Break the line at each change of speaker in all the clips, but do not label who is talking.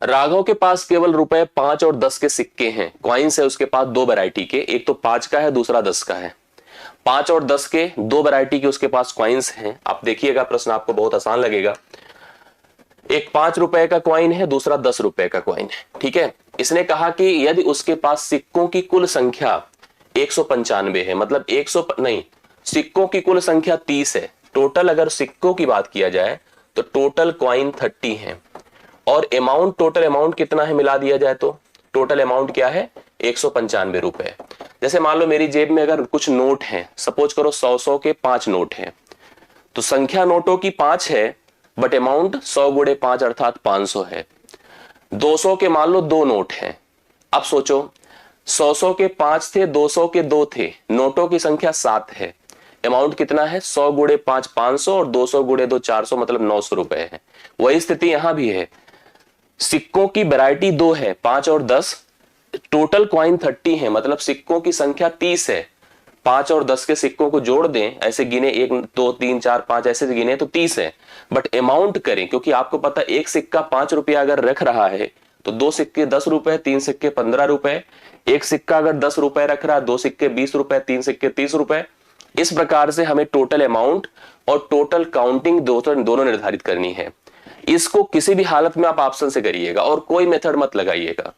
राघव के पास केवल रुपए 5 और 10 के सिक्के हैं, कॉइन्स है उसके पास दो वैरायटी के, एक तो 5 का है दूसरा 10 का है। 5 और 10 के दो वैरायटी के उसके पास कॉइन्स हैं। आप देखिएगा प्रश्न आपको बहुत आसान लगेगा। एक 5 रुपए का कॉइन है, दूसरा 10 रुपए का कॉइन है, ठीक है। इसने कहा कि यदि उसके पास सिक्कों की कुल संख्या 195 है, मतलब 100 नहीं, सिक्कों की कुल संख्या 30 है। टोटल अगर सिक्कों की बात किया जाए तो टोटल कॉइन 30 है, और अमाउंट, टोटल अमाउंट कितना है मिला दिया जाए तो टोटल अमाउंट क्या है 195 रुपए। जैसे मान लो मेरी जेब में अगर कुछ नोट हैं, सपोज करो 100 के 5 नोट हैं, तो संख्या नोटों की 5 है बट अमाउंट 100 गुणे 5 अर्थात 500 है। 200 के मान लो 2 नोट हैं। अब सोचो 100 के 5 थे, 200 के 2 थे, नोटों की संख्या 7 है, अमाउंट कितना है 100 गुणे 5 500 और 200 गुणे 2 400, मतलब 900 रुपए है। वही स्थिति यहां भी है, सिक्कों की वैरायटी 2 है, 5 और 10, टोटल कॉइन 30 है, मतलब सिक्कों की संख्या 30 है। 5 और 10 के सिक्कों को जोड़ दें, ऐसे गिने 1 2 3 4 5 ऐसे गिने तो 30 है, बट अमाउंट करें, क्योंकि आपको पता एक सिक्का 5 रुपया अगर रख रहा है तो 2 सिक्के 10 रुपए, 3 सिक्के 15 रुपए, एक सिक्का अगर 10 रुपए रख रहा है, 2 सिक्के 20 रुपए, 3 सिक्के 30 रुपए। इस प्रकार से हमें टोटल अमाउंट और टोटल काउंटिंग दोनों निर्धारित करनी है। इसको किसी भी हालत में आप ऑप्शन से करिएगा और कोई मेथड मत लगाइएगा।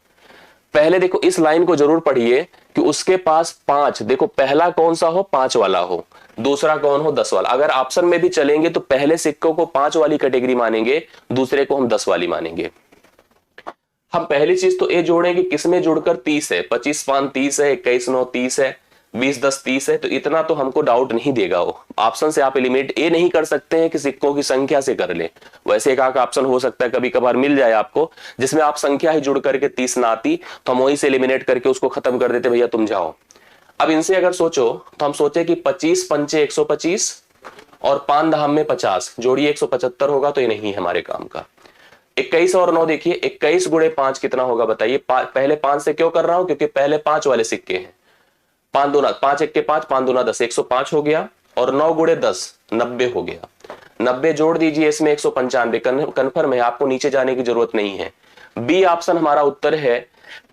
पहले देखो इस लाइन को जरूर पढ़िए कि उसके पास 5, देखो पहला कौन सा हो 5 वाला हो, दूसरा कौन हो 10 वाला। अगर ऑप्शन में भी चलेंगे तो पहले सिक्कों को 5 वाली कैटेगरी मानेंगे, दूसरे को हम 10 वाली मानेंगे। हम पहली चीज तो ये जोड़ेंगे किसमें जुड़कर 30 है, 25 5 30 है, 21 9 30 है, 20 10 30 है, तो इतना तो हमको डाउट नहीं देगा। वो ऑप्शन से आप एलिमिनेट ये नहीं कर सकते हैं कि सिक्कों की संख्या से कर ले। वैसे एक ऑप्शन हो सकता है कभी कभार मिल जाए आपको जिसमें आप संख्या ही जुड़ करके 30 ना आती, तो हम वहीं से एलिमिनेट करके उसको खत्म कर देते, भैया तुम जाओ। अब इनसे अगर सोचो तो हम सोचे कि 25 पंचे 125 और 5 धाम में 50 जोड़िए 175 होगा, तो ये नहीं है हमारे काम का। 21 और 9 देखिए, 21 गुणे 5 कितना होगा बताइए। पहले 5 से क्यों कर रहा हूं, क्योंकि पहले 5 वाले सिक्के हैं। 5 दूना 5 1 के 5, 5 दूना 10, 105 हो गया, और 9 गुणे 10 90 हो गया। 90 जोड़ दीजिए इसमें 195, कन्फर्म है, आपको नीचे जाने की जरूरत नहीं है। बी ऑप्शन हमारा उत्तर है।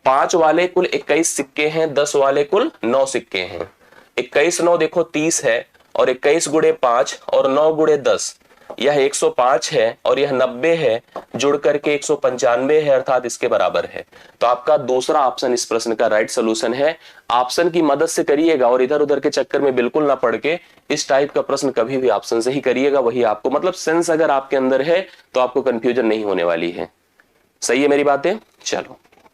5 वाले कुल 21 सिक्के हैं, 10 वाले कुल 9 सिक्के हैं। 21 9 देखो 30 है, और 21 गुणे 5 और 9 गुणे 10 यह 105 है, और यह 90 है, जुड़ करके 195 है, अर्थात इसके बराबर है। तो आपका दूसरा ऑप्शन इस प्रश्न का राइट सोल्यूशन है। ऑप्शन की मदद से करिएगा और इधर उधर के चक्कर में बिल्कुल ना पड़ के इस टाइप का प्रश्न कभी भी ऑप्शन से ही करिएगा, वही आपको मतलब सेंस अगर आपके अंदर है तो आपको कंफ्यूजन नहीं होने वाली है। सही है मेरी बातें? चलो।